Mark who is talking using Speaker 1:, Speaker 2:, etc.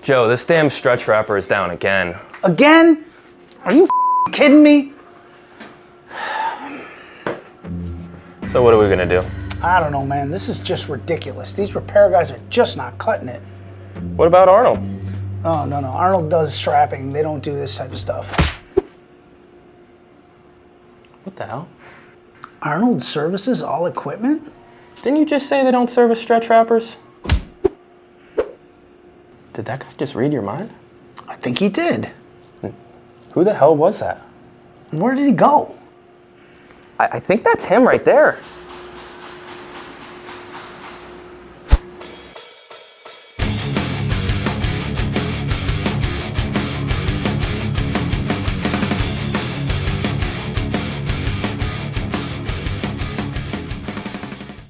Speaker 1: Joe, this damn stretch wrapper is down again.
Speaker 2: Again? Are you kidding me?
Speaker 1: So what are we gonna do?
Speaker 2: I don't know, man. This is just ridiculous. These repair guys are just not cutting it.
Speaker 1: What about Arnold?
Speaker 2: Oh, no. Arnold does strapping. They don't do this type of stuff.
Speaker 1: What the hell?
Speaker 2: Arnold services all equipment?
Speaker 1: Didn't you just say they don't service stretch wrappers? Did that guy just read your mind?
Speaker 2: I think he did.
Speaker 1: Who the hell was that?
Speaker 2: Where did he go?
Speaker 1: I think that's him right there.